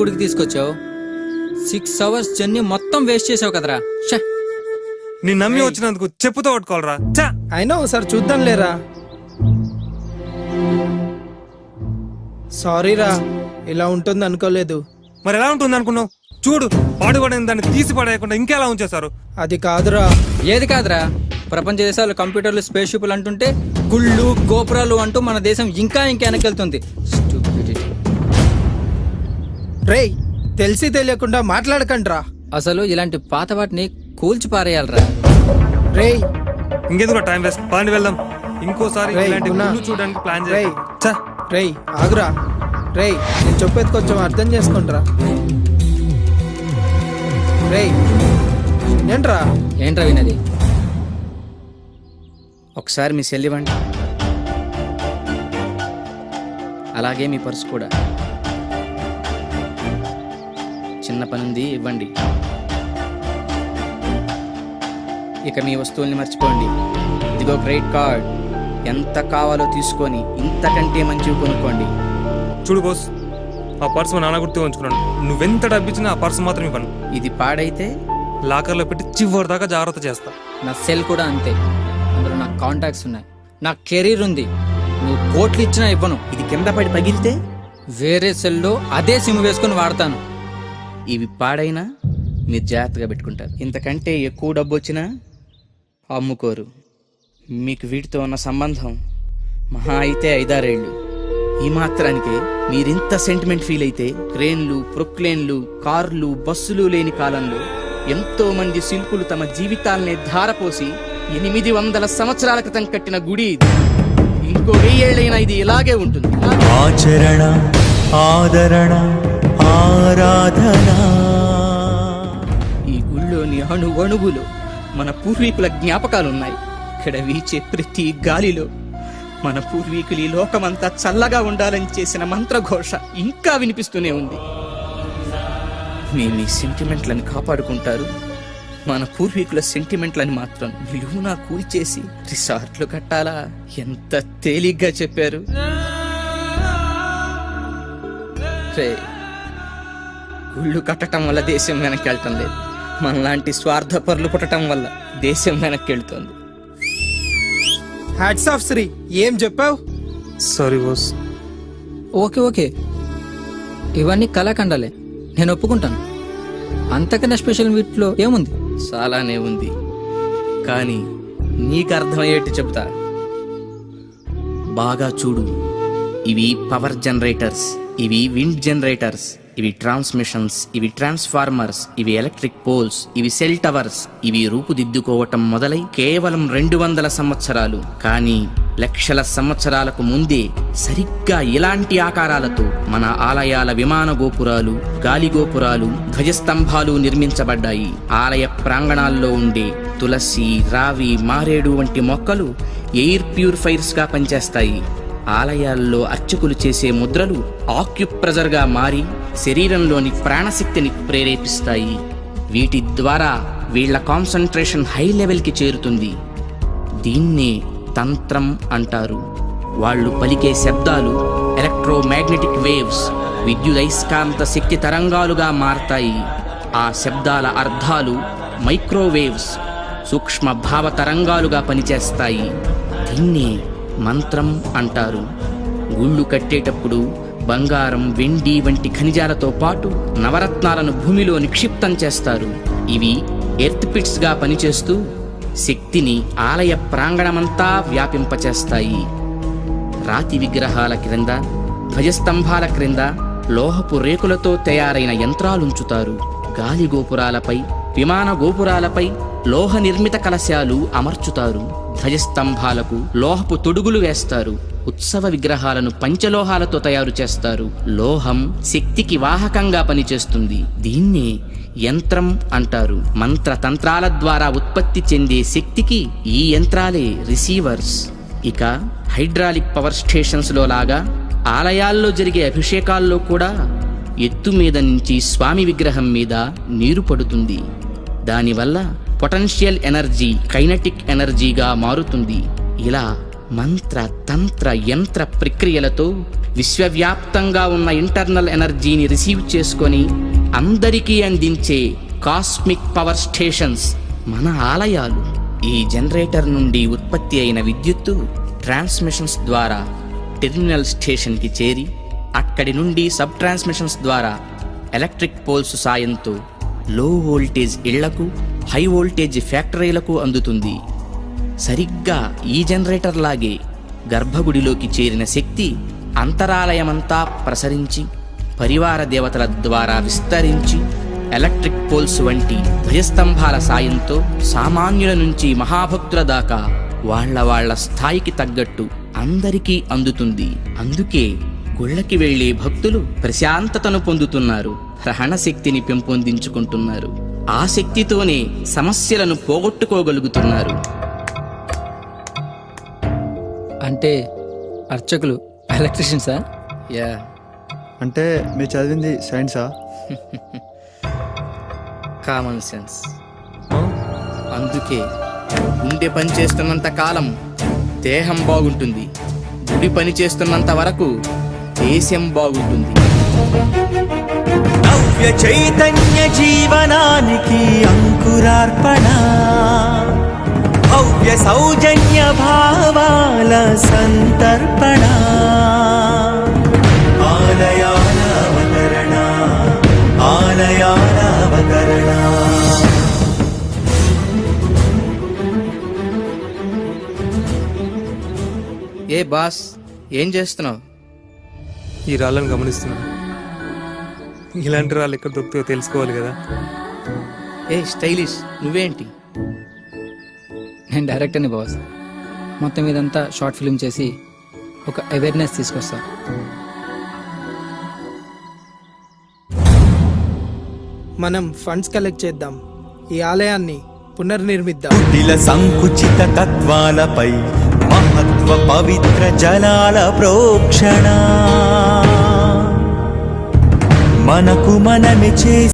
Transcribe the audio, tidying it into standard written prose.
గుడికి తీసుకొచ్చావు. 6 hours journey మొత్తం వేస్ట్ చేసావు కదరా. నీ నమ్మి వచ్చినందుకు చెప్పుతో పట్టుకోవాలరా. అయినా ఒకసారి చూద్దాం లేరా. సారీరా, ఇలా ఉంటుంది అనుకోలేదు. మరి ఎలా ఉంటుంది అనుకున్నావు? చూడు, పాడుపడిన దాన్ని తీసి పడేయకుండా ఇంకెలా ఉంచేశారు. అది కాదురా. ఏది కాదురా? ప్రపంచ దేశాలు కంప్యూటర్లు, స్పేస్ షిప్లు అంటుంటే గుళ్ళు గోపురాలు అంటూ మన దేశం ఇంకా వెనకెళ్తుంది. రేయ్, తెలిసి తెలియకుండా మాట్లాడకండ్రా. అసలు ఇలాంటి పాత వాటిని కూల్చి పారేయాలరా. రేయ్, ఇంకెందుకు టైం వేస్ట్, పని వెళ్దాం. ఇంకోసారి రేయ్, ఇలాంటి గుణ. గుళ్ళు చూడడానికి ప్లాన్ రేయ్. చేయి. రేయ్ ఆగురా. రేయ్, నేను చెప్పేది కొంచెం అర్థం చేసుకుంట్రా. రేయ్ ఏంట్రా? ఏంట్రా వినది? ఒకసారి మీ సెల్ ఇవ్వండి, అలాగే మీ పర్సు కూడా. చిన్న పని ఉంది, ఇవ్వండి. ఇక మీ వస్తువుల్ని మర్చిపోండి. ఇదిగో క్రెడిట్ కార్డ్, ఎంత కావాలో తీసుకొని ఇంతకంటే మంచివి కొనుక్కోండి. చూడు బాస్, ఆ పర్సు మా నాన్న గుర్తు ఉంచుకున్నాను. నువ్వెంత డబ్బిచ్చినా ఆ పర్సు మాత్రం ఇవ్వను. ఇది పాడైతే లాకర్లో పెట్టి చివరి దాకా జాగ్రత్త చేస్తా. నా సెల్ కూడా అంతే. అందులో నాకు కాంటాక్ట్స్ ఉన్నాయి, నా కెరీర్ ఉంది. నువ్వు కోట్లు ఇచ్చినా ఇవ్వను. ఇది కింద పడి పగిలితే వేరే సెల్లో అదే సిమ్ వేసుకొని వాడతాను. ఇవి పాడైనా మీరు జాగ్రత్తగా పెట్టుకుంటారు. ఇంతకంటే ఎక్కువ డబ్బు వచ్చినా అమ్ముకోరు. మీకు వీటితో ఉన్న సంబంధం మహా అయితే 5-6 ఏళ్ళు. ఈ మాత్రానికే మీరింత సెంటిమెంట్ ఫీల్ అయితే, క్రేన్లు, ప్రొక్లేన్లు, కార్లు, బస్సులు లేని కాలంలో ఎంతో మంది శిల్పులు తమ జీవితాల్ని ధారపోసి 800 సంవత్సరాల క్రితం కట్టిన గుడి ఇది. ఇంకో 1000 ఏళ్ళైనా ఇది ఇలాగే ఉంటుంది. ఆచరణ, ఆదరణ, ఆరాధన. ఈ గుళ్ళోని అణువణువులో మన పూర్వీకుల జ్ఞాపకాలున్నాయి. ఇక్కడ వీచే ప్రతి గాలిలో మన పూర్వీకులు ఈ లోకమంతా చల్లగా ఉండాలని చేసిన మంత్రఘోష ఇంకా వినిపిస్తూనే ఉంది. మేము ఈ సెంటిమెంట్లను కాపాడుకుంటారు, మన పూర్వీకుల సెంటిమెంట్లని మాత్రం నిలువునా కూల్చేసి రిసార్ట్లు కట్టాలా? ఎంత తేలిగ్గా చెప్పారు. గుళ్ళు కట్టడం వల్ల దేశం వెనక్కి వెళ్ళటం లేదు, మనలాంటి స్వార్థపరులు పుట్టడం వల్ల దేశం వెనక్కి వెళ్తుంది. హ్యాట్స్ ఆఫ్ శ్రీ, ఏం చెప్పావు? Sorry boss. ఓకే, ఇవన్నీ కళాఖండాలే, నేను ఒప్పుకుంటాను. అంతకన్నా స్పెషల్ వీటిలో ఏముంది? చాలానే ఉంది, కానీ నీకు అర్థమయ్యేట్టు చెబుతా. బాగా చూడు. ఇవి పవర్ జనరేటర్స్, ఇవి విండ్ జనరేటర్స్, ఇవి ట్రాన్స్మిషన్స్, ఇవి ట్రాన్స్ఫార్మర్స్, ఇవి ఎలక్ట్రిక్ పోల్స్, ఇవి సెల్ టవర్స్. ఇవి రూపుదిద్దుకోవటం మొదలై కేవలం 200 సంవత్సరాలు, కానీ లక్షల సంవత్సరాలకు ముందే సరిగ్గా ఇలాంటి ఆకారాలతో మన ఆలయాల విమాన గోపురాలు, గాలి గోపురాలు, ధ్వజస్తంభాలు నిర్మించబడ్డాయి. ఆలయ ప్రాంగణాల్లో ఉండే తులసి, రావి, మారేడు వంటి మొక్కలు ఎయిర్ ప్యూరిఫైర్స్ గా పనిచేస్తాయి. ఆలయాల్లో అర్చకులు చేసే ముద్రలు ఆక్యుప్రెజర్ గా మారి శరీరంలోని ప్రాణశక్తిని ప్రేరేపిస్తాయి. వీటి ద్వారా వీళ్ల కాన్సంట్రేషన్ హై లెవెల్ కి చేరుతుంది. దీన్నే తంత్రం అంటారు. వాళ్ళు పలికే శబ్దాలు ఎలక్ట్రోమాగ్నెటిక్ వేవ్స్, విద్యుదయస్కాంత శక్తి తరంగాలుగా మారతాయి. ఆ శబ్దాల అర్థాలు మైక్రోవేవ్స్, సూక్ష్మ భావ తరంగాలుగా పనిచేస్తాయి. దీన్నే మంత్రం అంటారు. గుళ్ళు కట్టేటప్పుడు బంగారం, వెండి వంటి ఖనిజాలతో పాటు నవరత్నాలను భూమిలో నిక్షిప్తం చేస్తారు. ఇవి ఎర్త్ పిట్స్ గా పనిచేస్తూ శక్తిని ఆలయ ప్రాంగణమంతా వ్యాపింపచేస్తాయి. రాతి విగ్రహాల క్రింద, ధ్వజస్తంభాల క్రింద లోహపు రేకులతో తయారైన యంత్రాలుంచుతారు. గాలి గోపురాలపై, విమాన గోపురాలపై లోహ నిర్మిత కలశాలు అమర్చుతారు. ధ్వజస్తంభాలకు లోహపు తొడుగులు వేస్తారు. ఉత్సవ విగ్రహాలను పంచలోహాలతో తయారు చేస్తారు. లోహం శక్తికి వాహకంగా పనిచేస్తుంది. దీన్నే యంత్రం అంటారు. మంత్ర తంత్రాల ద్వారా ఉత్పత్తి చెందే శక్తికి ఈ యంత్రాలే రిసీవర్స్. ఇక హైడ్రాలిక్ పవర్ స్టేషన్స్ లో లాగా ఆలయాల్లో జరిగే అభిషేకాల్లో కూడా ఎత్తు మీద నుంచి స్వామి విగ్రహం మీద నీరు పడుతుంది. దానివల్ల పొటెన్షియల్ ఎనర్జీ కైనటిక్ ఎనర్జీగా మారుతుంది. ఇలా మంత్ర తంత్ర యంత్ర ప్రక్రియలతో విశ్వవ్యాప్తంగా ఉన్న ఇంటర్నల్ ఎనర్జీని రిసీవ్ చేసుకొని అందరికీ అందించే కాస్మిక్ పవర్ స్టేషన్స్ మన ఆలయాలు. ఈ జనరేటర్ నుండి ఉత్పత్తి అయిన విద్యుత్తు ట్రాన్స్మిషన్స్ ద్వారా టెర్మినల్ స్టేషన్కి చేరి అక్కడి నుండి సబ్ ట్రాన్స్మిషన్స్ ద్వారా ఎలక్ట్రిక్ పోల్స్ సాయంతో లో వోల్టేజ్ ఇళ్లకు, హై వోల్టేజ్ ఫ్యాక్టరీలకు అందుతుంది. సరిగ్గా ఈ జనరేటర్ లాగే గర్భగుడిలోకి చేరిన శక్తి అంతరాలయమంతా ప్రసరించి పరివార దేవతల ద్వారా విస్తరించి ఎలక్ట్రిక్ పోల్స్ వంటి ధ్వజస్తంభాల సాయంతో సామాన్యుల నుంచి మహాభక్తుల దాకా వాళ్ళ స్థాయికి తగ్గట్టు అందరికీ అందుతుంది. అందుకే గుళ్ళకి వెళ్లే భక్తులు ప్రశాంతతను పొందుతున్నారు, గ్రహణ శక్తిని పెంపొందించుకుంటున్నారు. ఆ శక్తితోనే సమస్యలను పోగొట్టుకోగలుగుతున్నారు. అంటే అర్చకులు ఎలక్ట్రీషియన్సా? యా, అంటే మీరు చదివింది సైన్సా? Common sense. అందుకే గుండె పని చేస్తున్నంత కాలం దేహం బాగుంటుంది, గుడి పని చేస్తున్నంత వరకు దేశం బాగుంటుంది. నవ్య చైతన్య జీవనానికి అంకురార్పణ, భవ్య సౌజన్య భావాల సంతర్పణ, ఆలయాల అవతరణ, ఆలయాల అవతరణ. ఏ బాస్, ఏం చేస్తున్నావు? ఈ రాళ్ళను గమనిస్తున్నా. ఇలాంటి రాళ్ళు ఎక్కడ దొరుకుతాయో తెలుసుకోవాలి కదా. ఏ స్టైలిష్, నువ్వేంటి? నేను డైరెక్టర్ని బాస్. మొత్తం ఇదంతా షార్ట్ ఫిల్మ్ చేసి ఒక అవేర్నెస్ తీసుకొస్తా. మనం ఫండ్స్ కలెక్ట్ చేద్దాం, ఈ ఆలయాన్ని పునర్నిర్మిద్దాం. కుటిల సంకుచిత తత్వాలపై మహత్వ పవిత్ర జలాల ప్రోక్షణ, మనకు మనమే చేసి